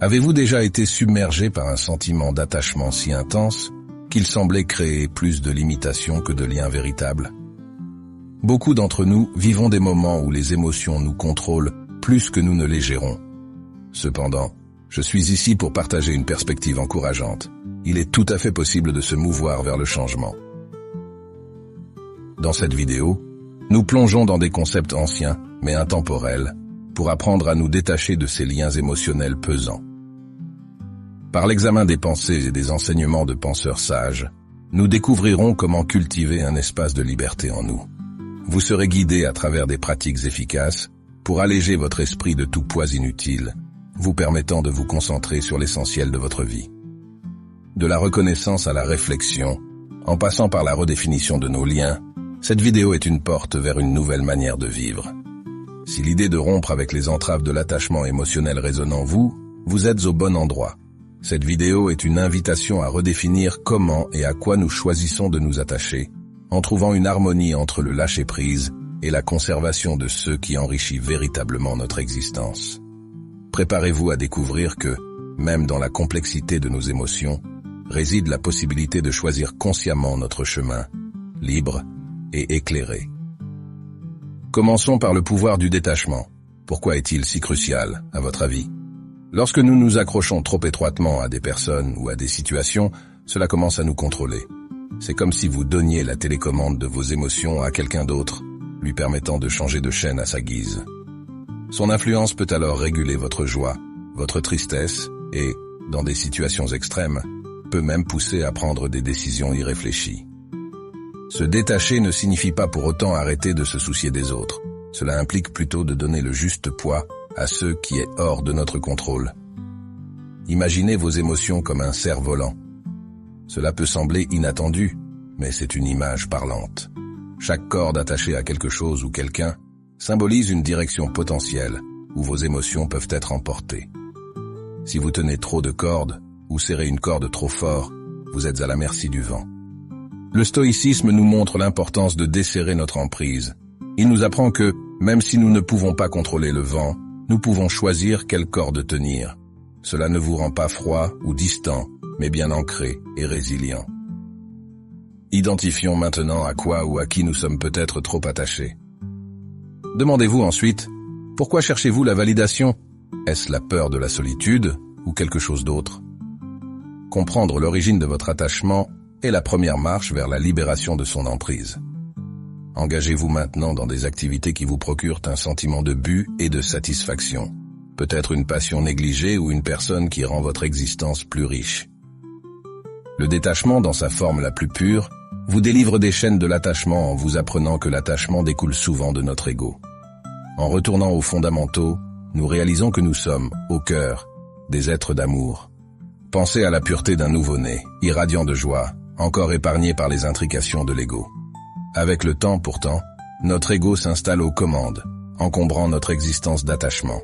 Avez-vous déjà été submergé par un sentiment d'attachement si intense qu'il semblait créer plus de limitations que de liens véritables? Beaucoup d'entre nous vivons des moments où les émotions nous contrôlent plus que nous ne les gérons. Cependant, je suis ici pour partager une perspective encourageante. Il est tout à fait possible de se mouvoir vers le changement. Dans cette vidéo, nous plongeons dans des concepts anciens, mais intemporels, pour apprendre à nous détacher de ces liens émotionnels pesants. Par l'examen des pensées et des enseignements de penseurs sages, nous découvrirons comment cultiver un espace de liberté en nous. Vous serez guidé à travers des pratiques efficaces pour alléger votre esprit de tout poids inutile, vous permettant de vous concentrer sur l'essentiel de votre vie. De la reconnaissance à la réflexion, en passant par la redéfinition de nos liens, cette vidéo est une porte vers une nouvelle manière de vivre. Si l'idée de rompre avec les entraves de l'attachement émotionnel résonne en vous, vous êtes au bon endroit. Cette vidéo est une invitation à redéfinir comment et à quoi nous choisissons de nous attacher, en trouvant une harmonie entre le lâcher-prise et la conservation de ce qui enrichit véritablement notre existence. Préparez-vous à découvrir que, même dans la complexité de nos émotions, réside la possibilité de choisir consciemment notre chemin, libre et éclairé. Commençons par le pouvoir du détachement. Pourquoi est-il si crucial, à votre avis? Lorsque nous nous accrochons trop étroitement à des personnes ou à des situations, cela commence à nous contrôler. C'est comme si vous donniez la télécommande de vos émotions à quelqu'un d'autre, lui permettant de changer de chaîne à sa guise. Son influence peut alors réguler votre joie, votre tristesse et, dans des situations extrêmes, peut même pousser à prendre des décisions irréfléchies. Se détacher ne signifie pas pour autant arrêter de se soucier des autres. Cela implique plutôt de donner le juste poids à ce qui est hors de notre contrôle. Imaginez vos émotions comme un cerf-volant. Cela peut sembler inattendu, mais c'est une image parlante. Chaque corde attachée à quelque chose ou quelqu'un symbolise une direction potentielle où vos émotions peuvent être emportées. Si vous tenez trop de cordes ou serrez une corde trop fort, vous êtes à la merci du vent. Le stoïcisme nous montre l'importance de desserrer notre emprise. Il nous apprend que, même si nous ne pouvons pas contrôler le vent, nous pouvons choisir quelle corde tenir. Cela ne vous rend pas froid ou distant, mais bien ancré et résilient. Identifions maintenant à quoi ou à qui nous sommes peut-être trop attachés. Demandez-vous ensuite, pourquoi cherchez-vous la validation? Est-ce la peur de la solitude ou quelque chose d'autre? Comprendre l'origine de votre attachement est la première marche vers la libération de son emprise. Engagez-vous maintenant dans des activités qui vous procurent un sentiment de but et de satisfaction. Peut-être une passion négligée ou une personne qui rend votre existence plus riche. Le détachement, dans sa forme la plus pure, vous délivre des chaînes de l'attachement en vous apprenant que l'attachement découle souvent de notre ego. En retournant aux fondamentaux, nous réalisons que nous sommes, au cœur, des êtres d'amour. Pensez à la pureté d'un nouveau-né, irradiant de joie, encore épargné par les intrications de l'ego. Avec le temps, pourtant, notre ego s'installe aux commandes, encombrant notre existence d'attachement.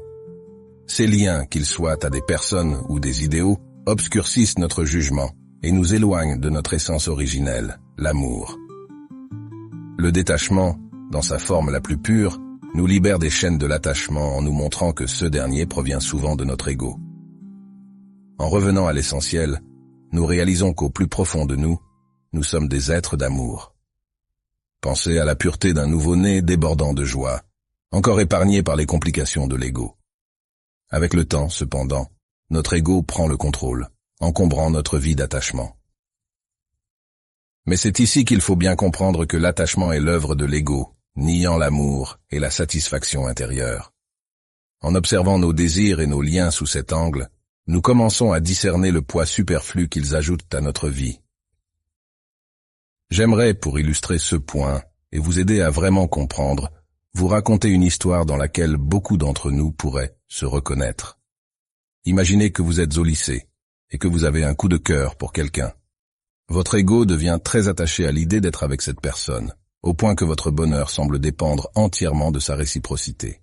Ces liens, qu'ils soient à des personnes ou des idéaux, obscurcissent notre jugement et nous éloignent de notre essence originelle, l'amour. Le détachement, dans sa forme la plus pure, nous libère des chaînes de l'attachement en nous montrant que ce dernier provient souvent de notre ego. En revenant à l'essentiel, nous réalisons qu'au plus profond de nous, nous sommes des êtres d'amour. Pensez à la pureté d'un nouveau-né débordant de joie, encore épargné par les complications de l'ego. Avec le temps, cependant, notre ego prend le contrôle, encombrant notre vie d'attachement. Mais c'est ici qu'il faut bien comprendre que l'attachement est l'œuvre de l'ego, niant l'amour et la satisfaction intérieure. En observant nos désirs et nos liens sous cet angle, nous commençons à discerner le poids superflu qu'ils ajoutent à notre vie. J'aimerais, pour illustrer ce point et vous aider à vraiment comprendre, vous raconter une histoire dans laquelle beaucoup d'entre nous pourraient se reconnaître. Imaginez que vous êtes au lycée et que vous avez un coup de cœur pour quelqu'un. Votre ego devient très attaché à l'idée d'être avec cette personne, au point que votre bonheur semble dépendre entièrement de sa réciprocité.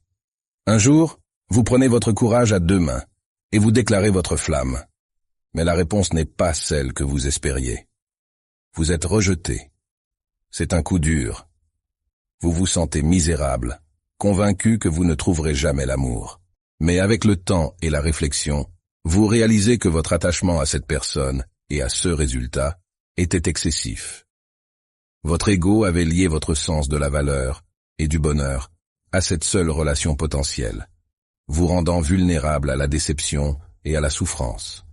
Un jour, vous prenez votre courage à deux mains et vous déclarez votre flamme. Mais la réponse n'est pas celle que vous espériez. Vous êtes rejeté. C'est un coup dur. Vous vous sentez misérable, convaincu que vous ne trouverez jamais l'amour. Mais avec le temps et la réflexion, Vous réalisez que votre attachement à cette personne et à ce résultat était excessif. Votre ego avait lié votre sens de la valeur et du bonheur à cette seule relation potentielle, vous rendant vulnérable à la déception et à la souffrance.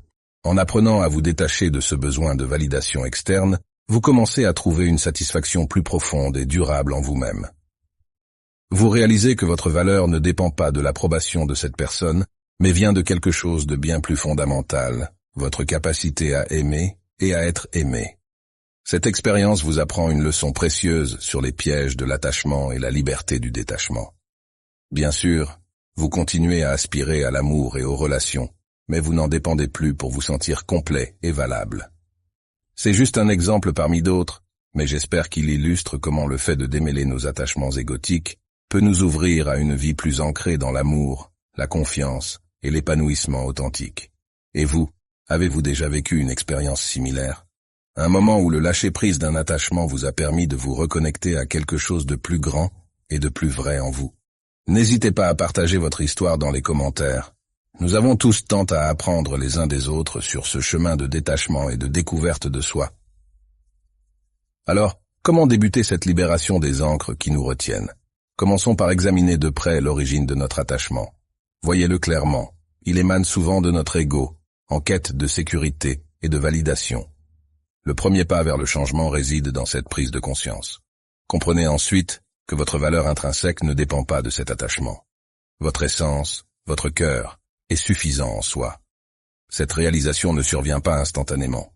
En apprenant à vous détacher de ce besoin de validation externe, vous commencez à trouver une satisfaction plus profonde et durable en vous-même. Vous réalisez que votre valeur ne dépend pas de l'approbation de cette personne, mais vient de quelque chose de bien plus fondamental, votre capacité à aimer et à être aimé. Cette expérience vous apprend une leçon précieuse sur les pièges de l'attachement et la liberté du détachement. Bien sûr, vous continuez à aspirer à l'amour et aux relations, mais vous n'en dépendez plus pour vous sentir complet et valable. C'est juste un exemple parmi d'autres, mais j'espère qu'il illustre comment le fait de démêler nos attachements égotiques peut nous ouvrir à une vie plus ancrée dans l'amour, la confiance et l'épanouissement authentique. Et vous, avez-vous déjà vécu une expérience similaire? Un moment où le lâcher-prise d'un attachement vous a permis de vous reconnecter à quelque chose de plus grand et de plus vrai en vous. N'hésitez pas à partager votre histoire dans les commentaires. Nous avons tous tant à apprendre les uns des autres sur ce chemin de détachement et de découverte de soi. Alors, comment débuter cette libération des ancres qui nous retiennent? Commençons par examiner de près l'origine de notre attachement. Voyez-le clairement, il émane souvent de notre ego, en quête de sécurité et de validation. Le premier pas vers le changement réside dans cette prise de conscience. Comprenez ensuite que votre valeur intrinsèque ne dépend pas de cet attachement. Votre essence, votre cœur, est suffisant en soi. Cette réalisation ne survient pas instantanément.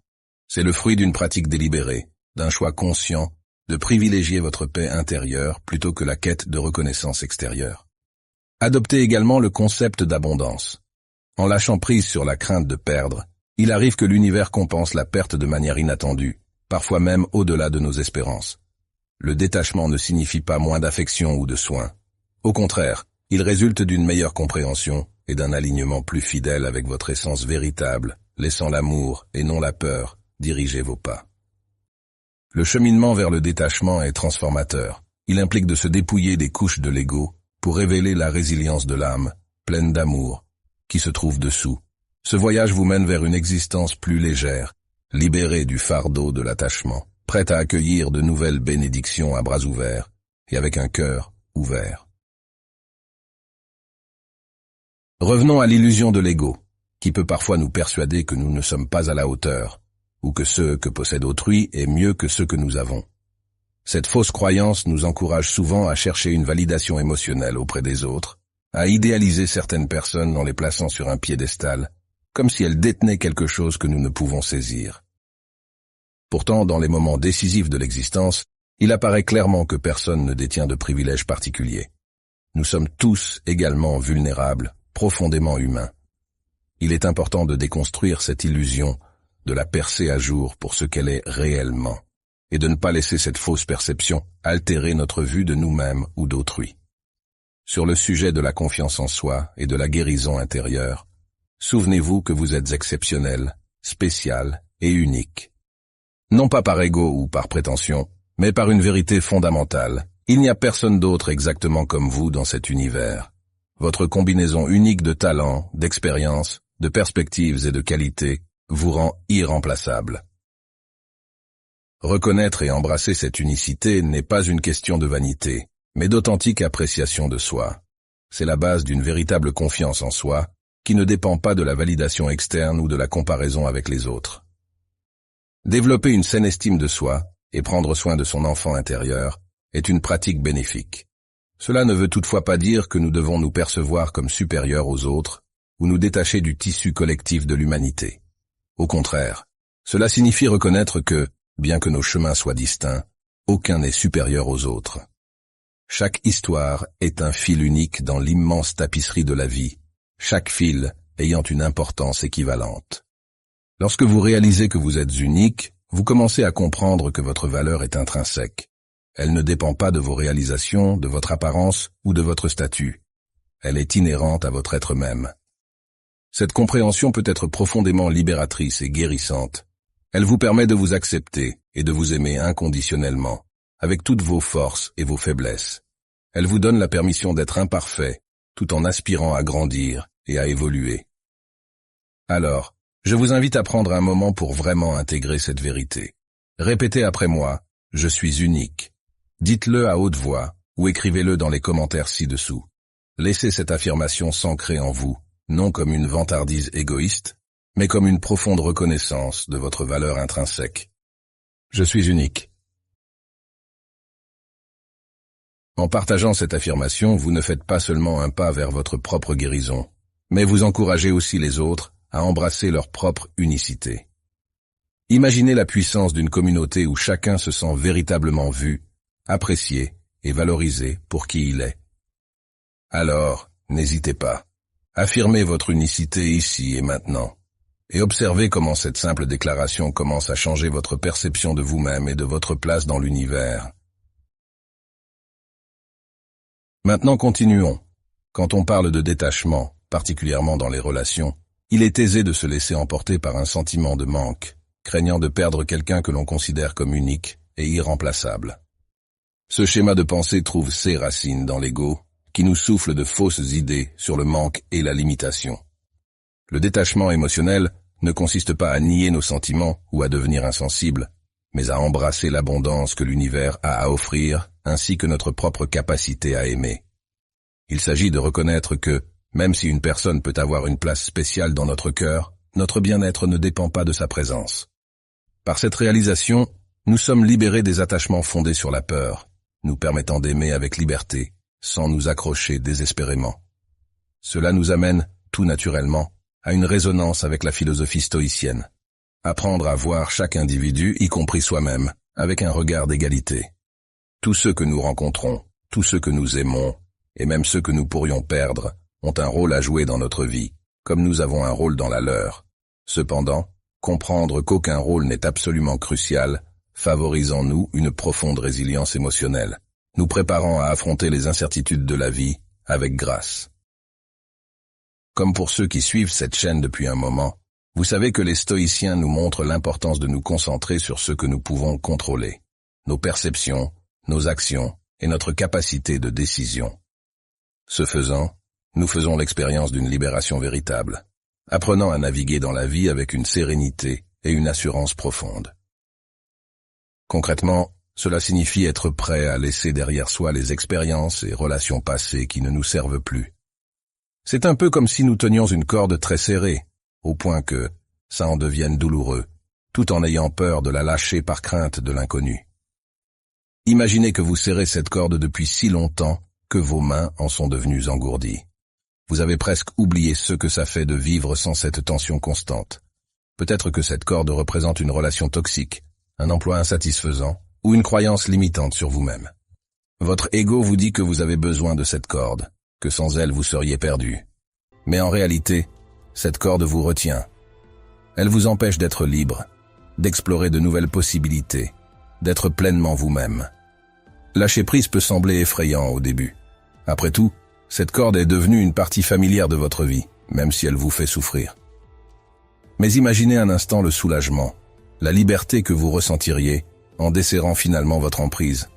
C'est le fruit d'une pratique délibérée, d'un choix conscient, de privilégier votre paix intérieure plutôt que la quête de reconnaissance extérieure. Adoptez également le concept d'abondance. En lâchant prise sur la crainte de perdre, il arrive que l'univers compense la perte de manière inattendue, parfois même au-delà de nos espérances. Le détachement ne signifie pas moins d'affection ou de soin. Au contraire, il résulte d'une meilleure compréhension et d'un alignement plus fidèle avec votre essence véritable, laissant l'amour et non la peur diriger vos pas. Le cheminement vers le détachement est transformateur. Il implique de se dépouiller des couches de l'ego pour révéler la résilience de l'âme, pleine d'amour, qui se trouve dessous. Ce voyage vous mène vers une existence plus légère, libérée du fardeau de l'attachement, prête à accueillir de nouvelles bénédictions à bras ouverts et avec un cœur ouvert. Revenons à l'illusion de l'ego, qui peut parfois nous persuader que nous ne sommes pas à la hauteur, ou que ce que possède autrui est mieux que ce que nous avons. Cette fausse croyance nous encourage souvent à chercher une validation émotionnelle auprès des autres, à idéaliser certaines personnes en les plaçant sur un piédestal, comme si elles détenaient quelque chose que nous ne pouvons saisir. Pourtant, dans les moments décisifs de l'existence, il apparaît clairement que personne ne détient de privilèges particuliers. Nous sommes tous également vulnérables, profondément humains. Il est important de déconstruire cette illusion, de la percer à jour pour ce qu'elle est réellement, et de ne pas laisser cette fausse perception altérer notre vue de nous-mêmes ou d'autrui. Sur le sujet de la confiance en soi et de la guérison intérieure, souvenez-vous que vous êtes exceptionnel, spécial et unique. Non pas par ego ou par prétention, mais par une vérité fondamentale. Il n'y a personne d'autre exactement comme vous dans cet univers. Votre combinaison unique de talents, d'expériences, de perspectives et de qualités vous rend irremplaçable. Reconnaître et embrasser cette unicité n'est pas une question de vanité, mais d'authentique appréciation de soi. C'est la base d'une véritable confiance en soi, qui ne dépend pas de la validation externe ou de la comparaison avec les autres. Développer une saine estime de soi et prendre soin de son enfant intérieur est une pratique bénéfique. Cela ne veut toutefois pas dire que nous devons nous percevoir comme supérieurs aux autres ou nous détacher du tissu collectif de l'humanité. Au contraire, cela signifie reconnaître que, bien que nos chemins soient distincts, aucun n'est supérieur aux autres. Chaque histoire est un fil unique dans l'immense tapisserie de la vie, chaque fil ayant une importance équivalente. Lorsque vous réalisez que vous êtes unique, vous commencez à comprendre que votre valeur est intrinsèque. Elle ne dépend pas de vos réalisations, de votre apparence ou de votre statut. Elle est inhérente à votre être même. Cette compréhension peut être profondément libératrice et guérissante. Elle vous permet de vous accepter et de vous aimer inconditionnellement, avec toutes vos forces et vos faiblesses. Elle vous donne la permission d'être imparfait, tout en aspirant à grandir et à évoluer. Alors, je vous invite à prendre un moment pour vraiment intégrer cette vérité. Répétez après moi, je suis unique. Dites-le à haute voix ou écrivez-le dans les commentaires ci-dessous. Laissez cette affirmation s'ancrer en vous, non comme une vantardise égoïste, mais comme une profonde reconnaissance de votre valeur intrinsèque. Je suis unique. En partageant cette affirmation, vous ne faites pas seulement un pas vers votre propre guérison, mais vous encouragez aussi les autres à embrasser leur propre unicité. Imaginez la puissance d'une communauté où chacun se sent véritablement vu, apprécié et valorisé pour qui il est. Alors, n'hésitez pas. Affirmez votre unicité ici et maintenant. Et observez comment cette simple déclaration commence à changer votre perception de vous-même et de votre place dans l'univers. Maintenant continuons. Quand on parle de détachement, particulièrement dans les relations, il est aisé de se laisser emporter par un sentiment de manque, craignant de perdre quelqu'un que l'on considère comme unique et irremplaçable. Ce schéma de pensée trouve ses racines dans l'ego, qui nous souffle de fausses idées sur le manque et la limitation. Le détachement émotionnel ne consiste pas à nier nos sentiments ou à devenir insensible, mais à embrasser l'abondance que l'univers a à offrir, ainsi que notre propre capacité à aimer. Il s'agit de reconnaître que, même si une personne peut avoir une place spéciale dans notre cœur, notre bien-être ne dépend pas de sa présence. Par cette réalisation, nous sommes libérés des attachements fondés sur la peur, nous permettant d'aimer avec liberté, sans nous accrocher désespérément. Cela nous amène, tout naturellement, à une résonance avec la philosophie stoïcienne. Apprendre à voir chaque individu, y compris soi-même, avec un regard d'égalité. Tous ceux que nous rencontrons, tous ceux que nous aimons, et même ceux que nous pourrions perdre, ont un rôle à jouer dans notre vie, comme nous avons un rôle dans la leur. Cependant, comprendre qu'aucun rôle n'est absolument crucial, favorise en nous une profonde résilience émotionnelle, nous préparant à affronter les incertitudes de la vie avec grâce. Comme pour ceux qui suivent cette chaîne depuis un moment, vous savez que les stoïciens nous montrent l'importance de nous concentrer sur ce que nous pouvons contrôler, nos perceptions, nos actions et notre capacité de décision. Ce faisant, nous faisons l'expérience d'une libération véritable, apprenant à naviguer dans la vie avec une sérénité et une assurance profonde. Concrètement, cela signifie être prêt à laisser derrière soi les expériences et relations passées qui ne nous servent plus. C'est un peu comme si nous tenions une corde très serrée, au point que ça en devienne douloureux, tout en ayant peur de la lâcher par crainte de l'inconnu. Imaginez que vous serrez cette corde depuis si longtemps que vos mains en sont devenues engourdies. Vous avez presque oublié ce que ça fait de vivre sans cette tension constante. Peut-être que cette corde représente une relation toxique, un emploi insatisfaisant ou une croyance limitante sur vous-même. Votre ego vous dit que vous avez besoin de cette corde, que sans elle vous seriez perdu. Mais en réalité, cette corde vous retient. Elle vous empêche d'être libre, d'explorer de nouvelles possibilités, d'être pleinement vous-même. Lâcher prise peut sembler effrayant au début. Après tout, cette corde est devenue une partie familière de votre vie, même si elle vous fait souffrir. Mais imaginez un instant le soulagement, la liberté que vous ressentiriez en desserrant finalement votre emprise.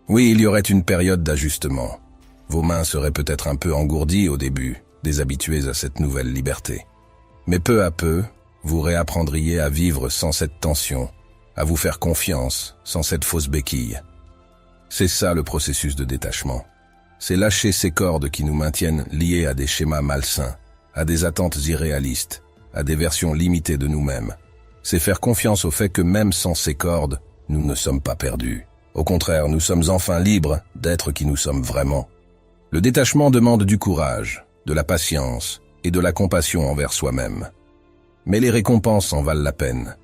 Oui, il y aurait une période d'ajustement. Vos mains seraient peut-être un peu engourdies au début, déshabituées à cette nouvelle liberté. Mais peu à peu, vous réapprendriez à vivre sans cette tension, à vous faire confiance, sans cette fausse béquille. C'est ça le processus de détachement. C'est lâcher ces cordes qui nous maintiennent liés à des schémas malsains, à des attentes irréalistes, à des versions limitées de nous-mêmes. C'est faire confiance au fait que même sans ces cordes, nous ne sommes pas perdus. Au contraire, nous sommes enfin libres d'être qui nous sommes vraiment. Le détachement demande du courage, de la patience et de la compassion envers soi-même. Mais les récompenses en valent la peine.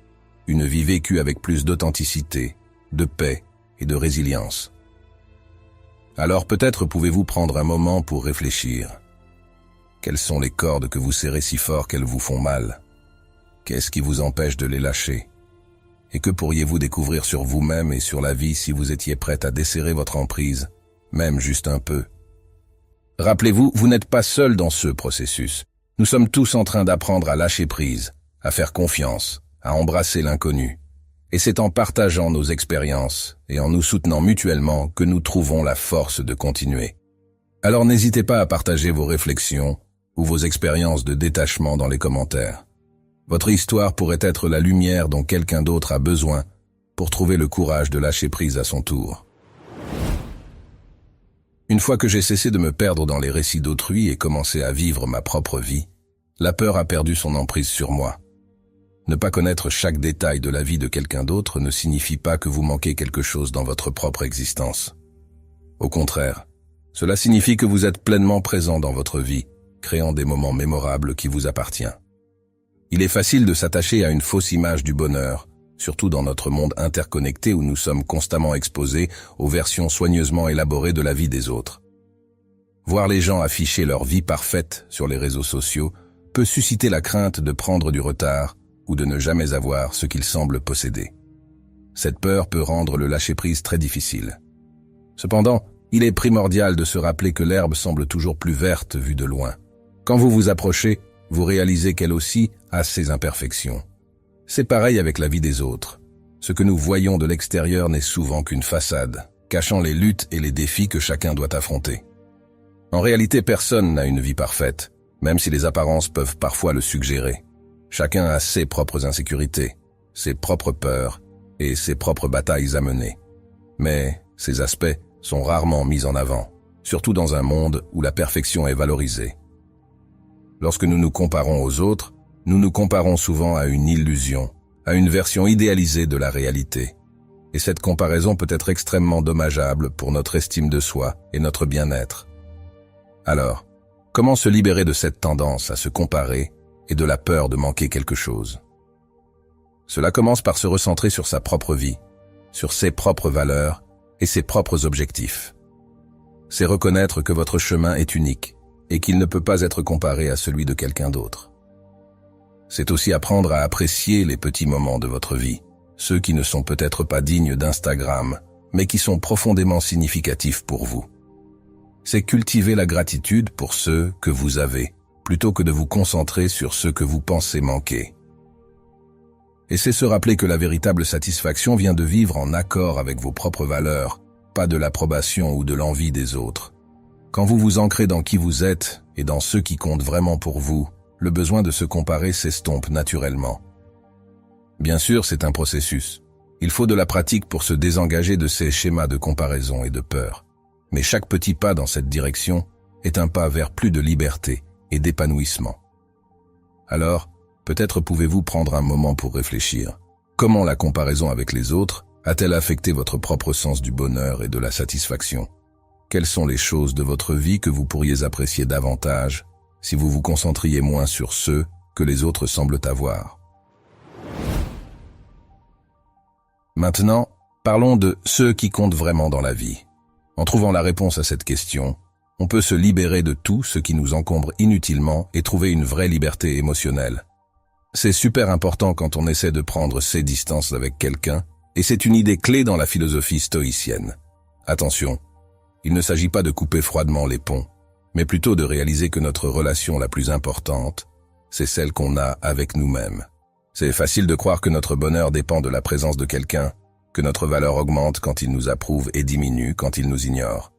Une vie vécue avec plus d'authenticité, de paix et de résilience. Alors peut-être pouvez-vous prendre un moment pour réfléchir. Quelles sont les cordes que vous serrez si fort qu'elles vous font mal? Qu'est-ce qui vous empêche de les lâcher? Et que pourriez-vous découvrir sur vous-même et sur la vie si vous étiez prête à desserrer votre emprise, même juste un peu? Rappelez-vous, vous n'êtes pas seul dans ce processus. Nous sommes tous en train d'apprendre à lâcher prise, à faire confiance, à embrasser l'inconnu. Et c'est en partageant nos expériences et en nous soutenant mutuellement que nous trouvons la force de continuer. Alors n'hésitez pas à partager vos réflexions ou vos expériences de détachement dans les commentaires. Votre histoire pourrait être la lumière dont quelqu'un d'autre a besoin pour trouver le courage de lâcher prise à son tour. Une fois que j'ai cessé de me perdre dans les récits d'autrui et commencé à vivre ma propre vie, la peur a perdu son emprise sur moi. Ne pas connaître chaque détail de la vie de quelqu'un d'autre ne signifie pas que vous manquez quelque chose dans votre propre existence. Au contraire, cela signifie que vous êtes pleinement présent dans votre vie, créant des moments mémorables qui vous appartiennent. Il est facile de s'attacher à une fausse image du bonheur, surtout dans notre monde interconnecté où nous sommes constamment exposés aux versions soigneusement élaborées de la vie des autres. Voir les gens afficher leur vie parfaite sur les réseaux sociaux peut susciter la crainte de prendre du retard ou de ne jamais avoir ce qu'ils semblent posséder. Cette peur peut rendre le lâcher-prise très difficile. Cependant, il est primordial de se rappeler que l'herbe semble toujours plus verte vue de loin. Quand vous vous approchez, vous réalisez qu'elle aussi a ses imperfections. C'est pareil avec la vie des autres. Ce que nous voyons de l'extérieur n'est souvent qu'une façade, cachant les luttes et les défis que chacun doit affronter. En réalité, personne n'a une vie parfaite, même si les apparences peuvent parfois le suggérer. Chacun a ses propres insécurités, ses propres peurs et ses propres batailles à mener. Mais ces aspects sont rarement mis en avant, surtout dans un monde où la perfection est valorisée. Lorsque nous nous comparons aux autres, nous nous comparons souvent à une illusion, à une version idéalisée de la réalité. Et cette comparaison peut être extrêmement dommageable pour notre estime de soi et notre bien-être. Alors, comment se libérer de cette tendance à se comparer et de la peur de manquer quelque chose? Cela commence par se recentrer sur sa propre vie, sur ses propres valeurs et ses propres objectifs. C'est reconnaître que votre chemin est unique et qu'il ne peut pas être comparé à celui de quelqu'un d'autre. C'est aussi apprendre à apprécier les petits moments de votre vie, ceux qui ne sont peut-être pas dignes d'Instagram, mais qui sont profondément significatifs pour vous. C'est cultiver la gratitude pour ceux que vous avez, plutôt que de vous concentrer sur ceux que vous pensez manquer. Et c'est se rappeler que la véritable satisfaction vient de vivre en accord avec vos propres valeurs, pas de l'approbation ou de l'envie des autres. Quand vous vous ancrez dans qui vous êtes et dans ceux qui comptent vraiment pour vous, le besoin de se comparer s'estompe naturellement. Bien sûr, c'est un processus. Il faut de la pratique pour se désengager de ces schémas de comparaison et de peur. Mais chaque petit pas dans cette direction est un pas vers plus de liberté et d'épanouissement. Alors, peut-être pouvez-vous prendre un moment pour réfléchir. Comment la comparaison avec les autres a-t-elle affecté votre propre sens du bonheur et de la satisfaction? Quelles sont les choses de votre vie que vous pourriez apprécier davantage si vous vous concentriez moins sur ceux que les autres semblent avoir? Maintenant, parlons de ceux qui comptent vraiment dans la vie. En trouvant la réponse à cette question, on peut se libérer de tout ce qui nous encombre inutilement et trouver une vraie liberté émotionnelle. C'est super important quand on essaie de prendre ses distances avec quelqu'un, et c'est une idée clé dans la philosophie stoïcienne. Attention, il ne s'agit pas de couper froidement les ponts, mais plutôt de réaliser que notre relation la plus importante, c'est celle qu'on a avec nous-mêmes. C'est facile de croire que notre bonheur dépend de la présence de quelqu'un, que notre valeur augmente quand il nous approuve et diminue quand il nous ignore.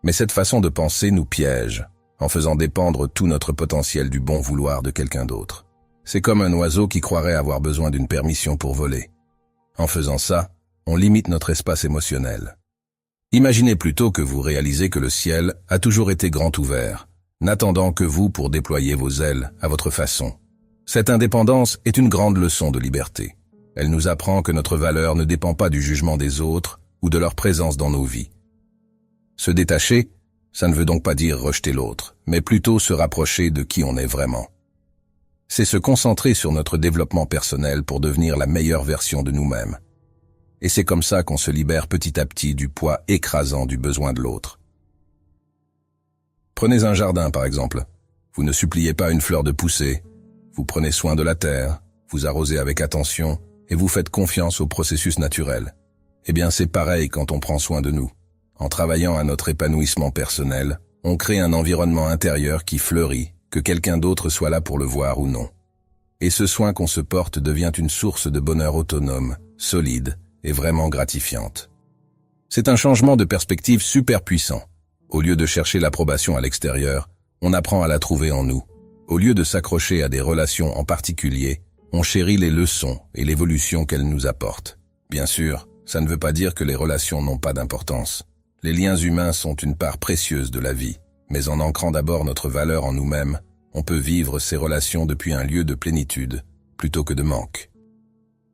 Mais cette façon de penser nous piège, en faisant dépendre tout notre potentiel du bon vouloir de quelqu'un d'autre. C'est comme un oiseau qui croirait avoir besoin d'une permission pour voler. En faisant ça, on limite notre espace émotionnel. Imaginez plutôt que vous réalisez que le ciel a toujours été grand ouvert, n'attendant que vous pour déployer vos ailes à votre façon. Cette indépendance est une grande leçon de liberté. Elle nous apprend que notre valeur ne dépend pas du jugement des autres ou de leur présence dans nos vies. Se détacher, ça ne veut donc pas dire rejeter l'autre, mais plutôt se rapprocher de qui on est vraiment. C'est se concentrer sur notre développement personnel pour devenir la meilleure version de nous-mêmes. Et c'est comme ça qu'on se libère petit à petit du poids écrasant du besoin de l'autre. Prenez un jardin par exemple. Vous ne suppliez pas une fleur de pousser, vous prenez soin de la terre, vous arrosez avec attention et vous faites confiance au processus naturel. Eh bien c'est pareil quand on prend soin de nous. En travaillant à notre épanouissement personnel, on crée un environnement intérieur qui fleurit, que quelqu'un d'autre soit là pour le voir ou non. Et ce soin qu'on se porte devient une source de bonheur autonome, solide et vraiment gratifiante. C'est un changement de perspective super puissant. Au lieu de chercher l'approbation à l'extérieur, on apprend à la trouver en nous, Au lieu de s'accrocher à des relations en particulier, on chérit les leçons et l'évolution qu'elles nous apportent. Bien sûr, ça ne veut pas dire que les relations n'ont pas d'importance. Les liens humains sont une part précieuse de la vie, mais en ancrant d'abord notre valeur en nous-mêmes, on peut vivre ces relations depuis un lieu de plénitude, plutôt que de manque.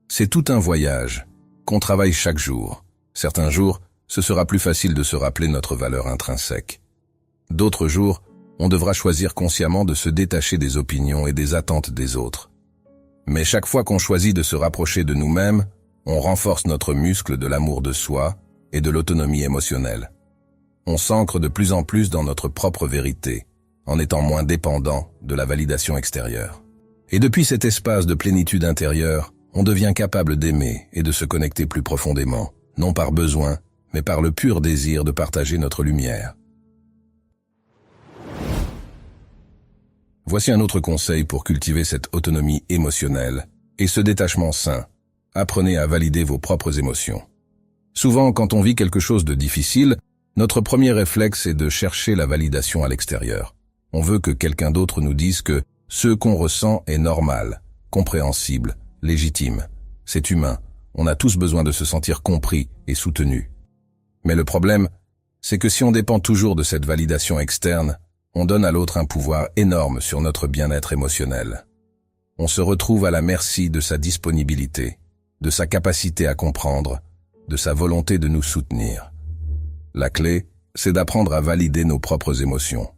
C'est tout un voyage, qu'on travaille chaque jour. Certains jours, ce sera plus facile de se rappeler notre valeur intrinsèque. D'autres jours, on devra choisir consciemment de se détacher des opinions et des attentes des autres. Mais chaque fois qu'on choisit de se rapprocher de nous-mêmes, on renforce notre muscle de l'amour de soi et de l'autonomie émotionnelle. On s'ancre de plus en plus dans notre propre vérité, en étant moins dépendant de la validation extérieure. Et depuis cet espace de plénitude intérieure, on devient capable d'aimer et de se connecter plus profondément, non par besoin, mais par le pur désir de partager notre lumière. Voici un autre conseil pour cultiver cette autonomie émotionnelle et ce détachement sain. Apprenez à valider vos propres émotions. Souvent, quand on vit quelque chose de difficile, notre premier réflexe est de chercher la validation à l'extérieur. On veut que quelqu'un d'autre nous dise que ce qu'on ressent est normal, compréhensible, légitime. C'est humain. On a tous besoin de se sentir compris et soutenu. Mais le problème, c'est que si on dépend toujours de cette validation externe, on donne à l'autre un pouvoir énorme sur notre bien-être émotionnel. On se retrouve à la merci de sa disponibilité, de sa capacité à comprendre, de sa volonté de nous soutenir. La clé, c'est d'apprendre à valider nos propres émotions.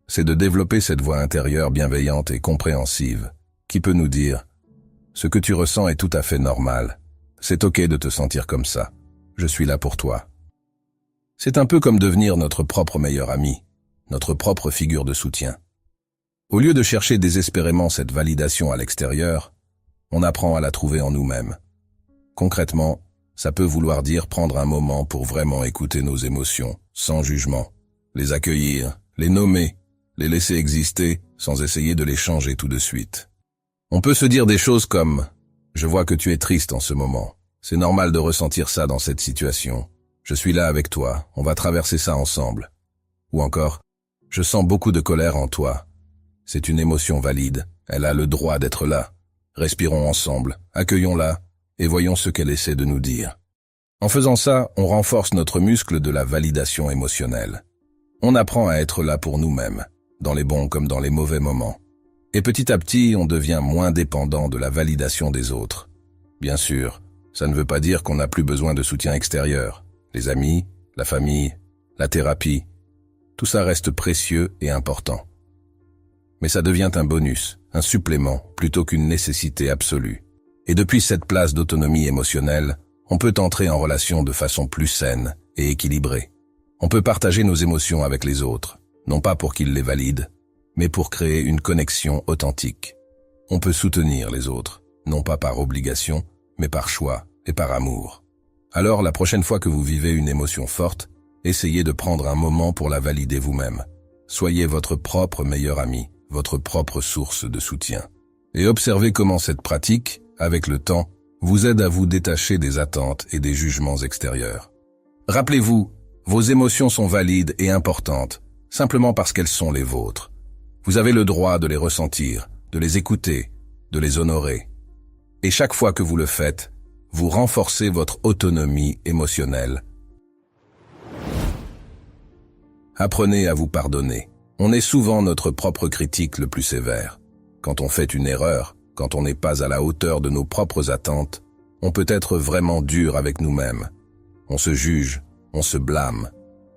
C'est de développer cette voix intérieure bienveillante et compréhensive, qui peut nous dire « Ce que tu ressens est tout à fait normal. C'est ok de te sentir comme ça. Je suis là pour toi. » C'est un peu comme devenir notre propre meilleur ami, notre propre figure de soutien. Au lieu de chercher désespérément cette validation à l'extérieur, on apprend à la trouver en nous-mêmes. Concrètement, ça peut vouloir dire prendre un moment pour vraiment écouter nos émotions, sans jugement, les accueillir, les nommer, les laisser exister sans essayer de les changer tout de suite. On peut se dire des choses comme « Je vois que tu es triste en ce moment. C'est normal de ressentir ça dans cette situation. Je suis là avec toi, on va traverser ça ensemble. » Ou encore « Je sens beaucoup de colère en toi. C'est une émotion valide, elle a le droit d'être là. Respirons ensemble, accueillons-la et voyons ce qu'elle essaie de nous dire. » En faisant ça, on renforce notre muscle de la validation émotionnelle. On apprend à être là pour nous-mêmes, dans les bons comme dans les mauvais moments. Et petit à petit, on devient moins dépendant de la validation des autres. Bien sûr, ça ne veut pas dire qu'on n'a plus besoin de soutien extérieur. Les amis, la famille, la thérapie, tout ça reste précieux et important. Mais ça devient un bonus, un supplément, plutôt qu'une nécessité absolue. Et depuis cette place d'autonomie émotionnelle, on peut entrer en relation de façon plus saine et équilibrée. On peut partager nos émotions avec les autres, non pas pour qu'ils les valident, mais pour créer une connexion authentique. On peut soutenir les autres, non pas par obligation, mais par choix et par amour. Alors, la prochaine fois que vous vivez une émotion forte, essayez de prendre un moment pour la valider vous-même. Soyez votre propre meilleur ami, votre propre source de soutien. Et observez comment cette pratique, avec le temps, vous aide à vous détacher des attentes et des jugements extérieurs. Rappelez-vous, vos émotions sont valides et importantes, simplement parce qu'elles sont les vôtres. Vous avez le droit de les ressentir, de les écouter, de les honorer. Et chaque fois que vous le faites, vous renforcez votre autonomie émotionnelle. Apprenez à vous pardonner. On est souvent notre propre critique le plus sévère. Quand on fait une erreur, quand on n'est pas à la hauteur de nos propres attentes, on peut être vraiment dur avec nous-mêmes. On se juge, on se blâme,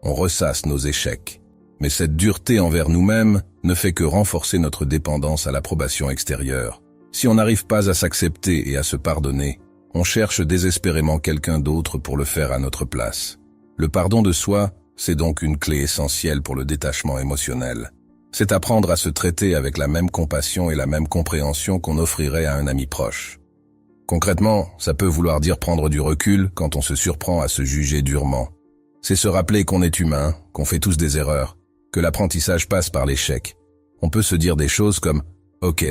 on ressasse nos échecs. Mais cette dureté envers nous-mêmes ne fait que renforcer notre dépendance à l'approbation extérieure. Si on n'arrive pas à s'accepter et à se pardonner, on cherche désespérément quelqu'un d'autre pour le faire à notre place. Le pardon de soi, c'est donc une clé essentielle pour le détachement émotionnel. C'est apprendre à se traiter avec la même compassion et la même compréhension qu'on offrirait à un ami proche. Concrètement, ça peut vouloir dire prendre du recul quand on se surprend à se juger durement. C'est se rappeler qu'on est humain, qu'on fait tous des erreurs, que l'apprentissage passe par l'échec. On peut se dire des choses comme « Ok,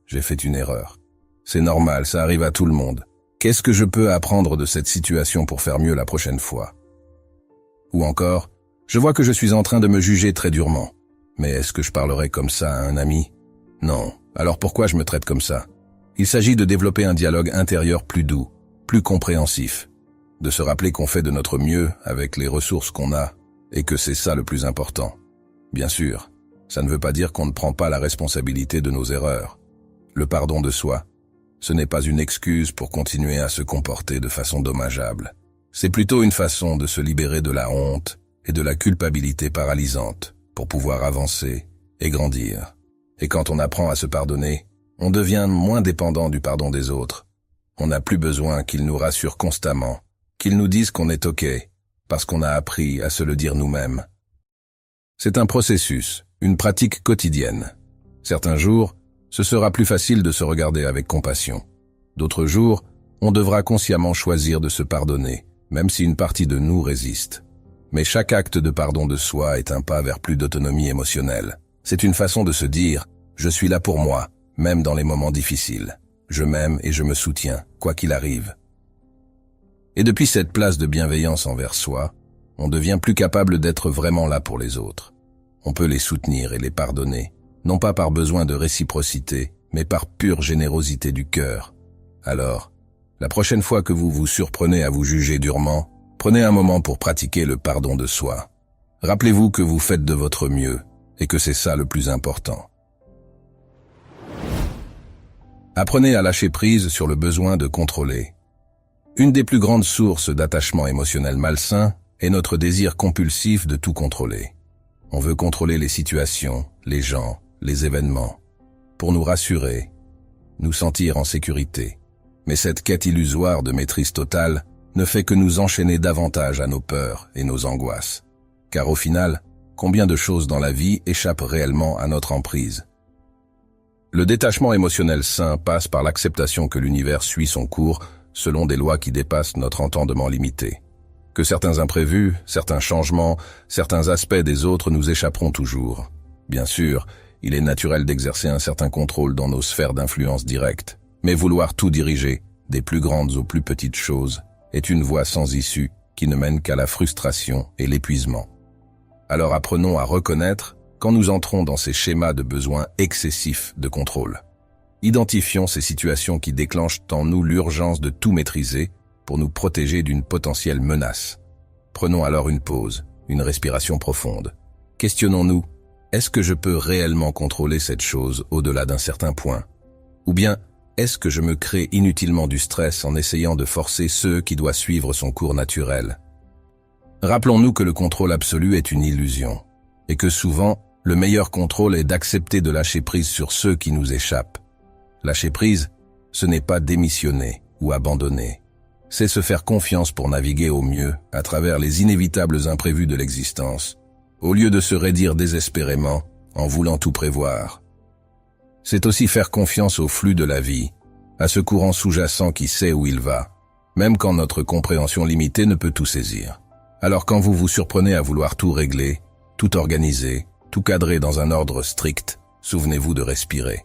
j'ai fait une erreur. C'est normal, ça arrive à tout le monde. Qu'est-ce que je peux apprendre de cette situation pour faire mieux la prochaine fois ?» Ou encore « Je vois que je suis en train de me juger très durement. Mais est-ce que je parlerai comme ça à un ami ? Non, alors pourquoi je me traite comme ça? Il s'agit de développer un dialogue intérieur plus doux, plus compréhensif, de se rappeler qu'on fait de notre mieux avec les ressources qu'on a, et que c'est ça le plus important. Bien sûr, ça ne veut pas dire qu'on ne prend pas la responsabilité de nos erreurs. Le pardon de soi, ce n'est pas une excuse pour continuer à se comporter de façon dommageable. C'est plutôt une façon de se libérer de la honte et de la culpabilité paralysante pour pouvoir avancer et grandir. Et quand on apprend à se pardonner, on devient moins dépendant du pardon des autres. On n'a plus besoin qu'ils nous rassurent constamment, qu'ils nous disent qu'on est OK, parce qu'on a appris à se le dire nous-mêmes. C'est un processus, une pratique quotidienne. Certains jours, ce sera plus facile de se regarder avec compassion. D'autres jours, on devra consciemment choisir de se pardonner, même si une partie de nous résiste. Mais chaque acte de pardon de soi est un pas vers plus d'autonomie émotionnelle. C'est une façon de se dire « Je suis là pour moi, même dans les moments difficiles. Je m'aime et je me soutiens, quoi qu'il arrive. » Et depuis cette place de bienveillance envers soi, on devient plus capable d'être vraiment là pour les autres. On peut les soutenir et les pardonner, non pas par besoin de réciprocité, mais par pure générosité du cœur. Alors, la prochaine fois que vous vous surprenez à vous juger durement, prenez un moment pour pratiquer le pardon de soi. Rappelez-vous que vous faites de votre mieux et que c'est ça le plus important. Apprenez à lâcher prise sur le besoin de contrôler. Une des plus grandes sources d'attachement émotionnel malsain est notre désir compulsif de tout contrôler. On veut contrôler les situations, les gens, les événements, pour nous rassurer, nous sentir en sécurité. Mais cette quête illusoire de maîtrise totale ne fait que nous enchaîner davantage à nos peurs et nos angoisses. Car au final, combien de choses dans la vie échappent réellement à notre emprise? Le détachement émotionnel sain passe par l'acceptation que l'univers suit son cours selon des lois qui dépassent notre entendement limité. Que certains imprévus, certains changements, certains aspects des autres nous échapperont toujours. Bien sûr, il est naturel d'exercer un certain contrôle dans nos sphères d'influence directe, mais vouloir tout diriger, des plus grandes aux plus petites choses, est une voie sans issue qui ne mène qu'à la frustration et l'épuisement. Alors apprenons à reconnaître quand nous entrons dans ces schémas de besoins excessifs de contrôle. Identifions ces situations qui déclenchent en nous l'urgence de tout maîtriser pour nous protéger d'une potentielle menace. Prenons alors une pause, une respiration profonde. Questionnons-nous, est-ce que je peux réellement contrôler cette chose au-delà d'un certain point? Ou bien, est-ce que je me crée inutilement du stress en essayant de forcer ce qui doit suivre son cours naturel? Rappelons-nous que le contrôle absolu est une illusion, et que souvent, le meilleur contrôle est d'accepter de lâcher prise sur ceux qui nous échappent. Lâcher prise, ce n'est pas démissionner ou abandonner. C'est se faire confiance pour naviguer au mieux à travers les inévitables imprévus de l'existence, au lieu de se raidir désespérément en voulant tout prévoir. C'est aussi faire confiance au flux de la vie, à ce courant sous-jacent qui sait où il va, même quand notre compréhension limitée ne peut tout saisir. Alors quand vous vous surprenez à vouloir tout régler, tout organiser, tout cadrer dans un ordre strict, souvenez-vous de respirer.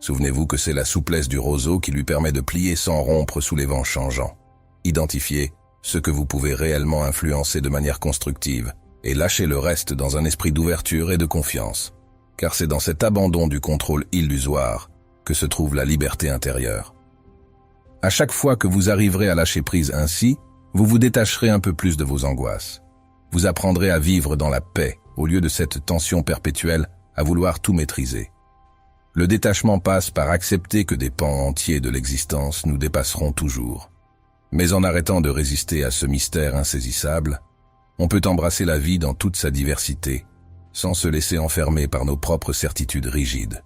Souvenez-vous que c'est la souplesse du roseau qui lui permet de plier sans rompre sous les vents changeants. Identifiez ce que vous pouvez réellement influencer de manière constructive et lâchez le reste dans un esprit d'ouverture et de confiance. Car c'est dans cet abandon du contrôle illusoire que se trouve la liberté intérieure. À chaque fois que vous arriverez à lâcher prise ainsi, vous vous détacherez un peu plus de vos angoisses. Vous apprendrez à vivre dans la paix au lieu de cette tension perpétuelle à vouloir tout maîtriser. Le détachement passe par accepter que des pans entiers de l'existence nous dépasseront toujours. Mais en arrêtant de résister à ce mystère insaisissable, on peut embrasser la vie dans toute sa diversité, sans se laisser enfermer par nos propres certitudes rigides.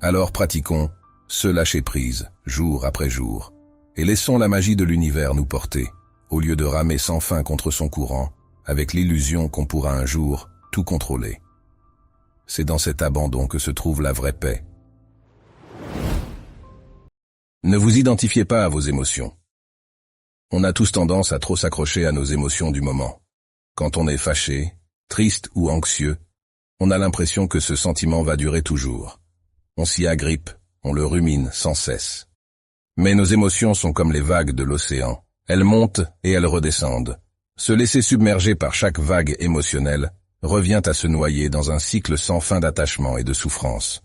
Alors pratiquons ce lâcher-prise, jour après jour, et laissons la magie de l'univers nous porter, au lieu de ramer sans fin contre son courant, avec l'illusion qu'on pourra un jour tout contrôler. C'est dans cet abandon que se trouve la vraie paix. Ne vous identifiez pas à vos émotions. On a tous tendance à trop s'accrocher à nos émotions du moment. Quand on est fâché, triste ou anxieux, on a l'impression que ce sentiment va durer toujours. On s'y agrippe, on le rumine sans cesse. Mais nos émotions sont comme les vagues de l'océan. Elles montent et elles redescendent. Se laisser submerger par chaque vague émotionnelle revient à se noyer dans un cycle sans fin d'attachement et de souffrance.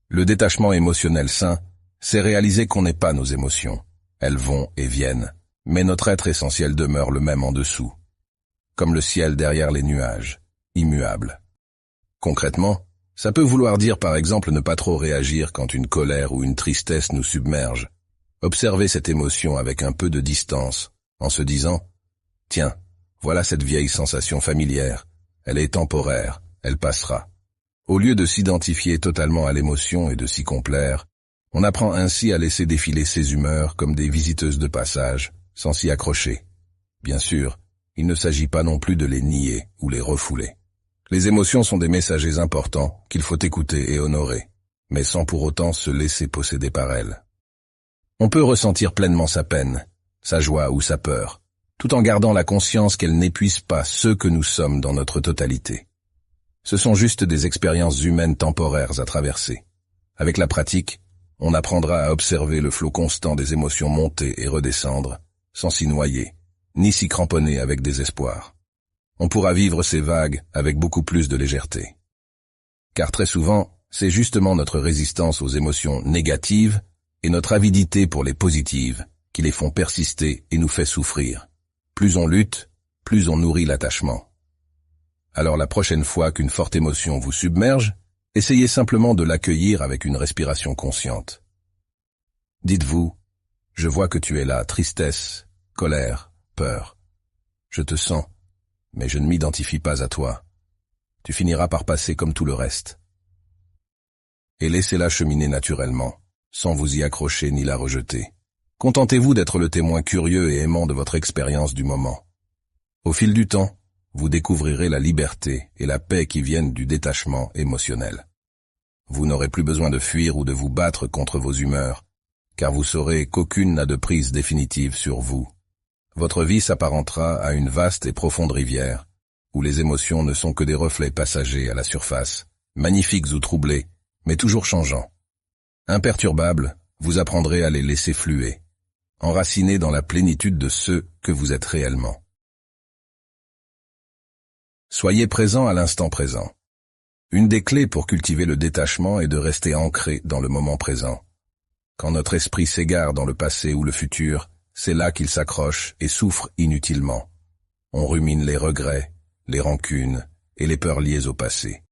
Le détachement émotionnel sain, c'est réaliser qu'on n'est pas nos émotions. Elles vont et viennent, mais notre être essentiel demeure le même en dessous. Comme le ciel derrière les nuages, immuable. Concrètement, ça peut vouloir dire par exemple ne pas trop réagir quand une colère ou une tristesse nous submerge. Observer cette émotion avec un peu de distance, en se disant « Tiens, voilà cette vieille sensation familière, elle est temporaire, elle passera ». Au lieu de s'identifier totalement à l'émotion et de s'y complaire, on apprend ainsi à laisser défiler ses humeurs comme des visiteuses de passage, sans s'y accrocher. Bien sûr, il ne s'agit pas non plus de les nier ou les refouler. Les émotions sont des messagers importants qu'il faut écouter et honorer, mais sans pour autant se laisser posséder par elles. On peut ressentir pleinement sa peine, sa joie ou sa peur, tout en gardant la conscience qu'elles n'épuisent pas ceux que nous sommes dans notre totalité. Ce sont juste des expériences humaines temporaires à traverser. Avec la pratique, on apprendra à observer le flot constant des émotions monter et redescendre, sans s'y noyer, ni s'y cramponner avec désespoir. On pourra vivre ces vagues avec beaucoup plus de légèreté. Car très souvent, c'est justement notre résistance aux émotions négatives et notre avidité pour les positives qui les font persister et nous fait souffrir. Plus on lutte, plus on nourrit l'attachement. Alors la prochaine fois qu'une forte émotion vous submerge, essayez simplement de l'accueillir avec une respiration consciente. Dites-vous, je vois que tu es là, tristesse, colère, peur. Je te sens, mais je ne m'identifie pas à toi. Tu finiras par passer comme tout le reste. Et laissez-la cheminer naturellement, sans vous y accrocher ni la rejeter. Contentez-vous d'être le témoin curieux et aimant de votre expérience du moment. Au fil du temps, vous découvrirez la liberté et la paix qui viennent du détachement émotionnel. Vous n'aurez plus besoin de fuir ou de vous battre contre vos humeurs, car vous saurez qu'aucune n'a de prise définitive sur vous. Votre vie s'apparentera à une vaste et profonde rivière, où les émotions ne sont que des reflets passagers à la surface, magnifiques ou troublés, mais toujours changeants. Imperturbables, vous apprendrez à les laisser fluer, enracinés dans la plénitude de ceux que vous êtes réellement. Soyez présent à l'instant présent. Une des clés pour cultiver le détachement est de rester ancré dans le moment présent. Quand notre esprit s'égare dans le passé ou le futur, c'est là qu'il s'accroche et souffre inutilement. On rumine les regrets, les rancunes et les peurs liées au passé.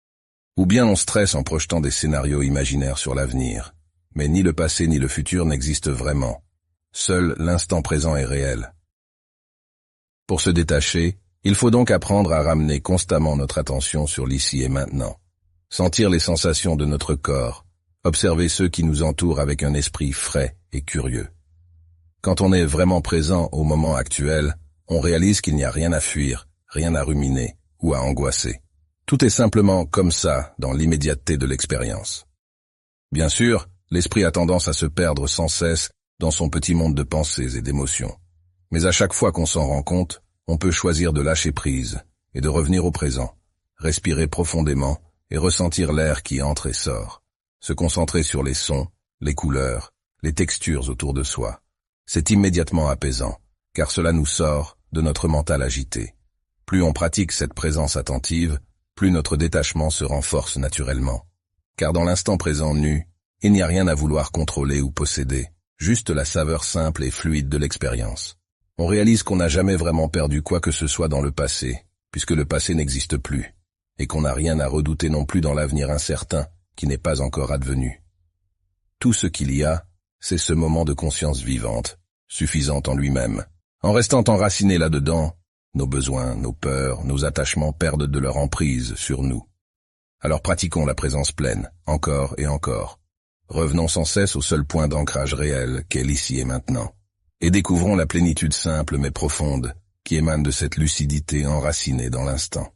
Ou bien on stresse en projetant des scénarios imaginaires sur l'avenir. Mais ni le passé ni le futur n'existent vraiment. Seul l'instant présent est réel. Pour se détacher, il faut donc apprendre à ramener constamment notre attention sur l'ici et maintenant. Sentir les sensations de notre corps, observer ceux qui nous entourent avec un esprit frais et curieux. Quand on est vraiment présent au moment actuel, on réalise qu'il n'y a rien à fuir, rien à ruminer ou à angoisser. Tout est simplement comme ça dans l'immédiateté de l'expérience. Bien sûr, l'esprit a tendance à se perdre sans cesse dans son petit monde de pensées et d'émotions. Mais à chaque fois qu'on s'en rend compte, on peut choisir de lâcher prise et de revenir au présent, respirer profondément et ressentir l'air qui entre et sort, se concentrer sur les sons, les couleurs, les textures autour de soi. C'est immédiatement apaisant, car cela nous sort de notre mental agité. Plus on pratique cette présence attentive, plus notre détachement se renforce naturellement. Car dans l'instant présent nu, il n'y a rien à vouloir contrôler ou posséder, juste la saveur simple et fluide de l'expérience. On réalise qu'on n'a jamais vraiment perdu quoi que ce soit dans le passé, puisque le passé n'existe plus, et qu'on n'a rien à redouter non plus dans l'avenir incertain qui n'est pas encore advenu. Tout ce qu'il y a, c'est ce moment de conscience vivante, suffisante en lui-même. En restant enraciné là-dedans, nos besoins, nos peurs, nos attachements perdent de leur emprise sur nous. Alors pratiquons la présence pleine, encore et encore. Revenons sans cesse au seul point d'ancrage réel qu'est l'ici et maintenant. Et découvrons la plénitude simple mais profonde qui émane de cette lucidité enracinée dans l'instant.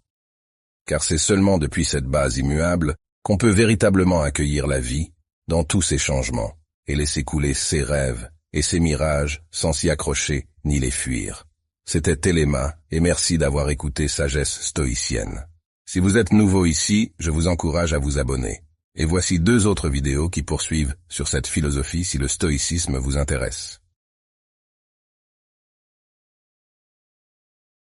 Car c'est seulement depuis cette base immuable qu'on peut véritablement accueillir la vie dans tous ses changements et laisser couler ses rêves et ses mirages sans s'y accrocher ni les fuir. C'était Téléma et merci d'avoir écouté Sagesse Stoïcienne. Si vous êtes nouveau ici, je vous encourage à vous abonner. Et voici 2 autres vidéos qui poursuivent sur cette philosophie si le stoïcisme vous intéresse.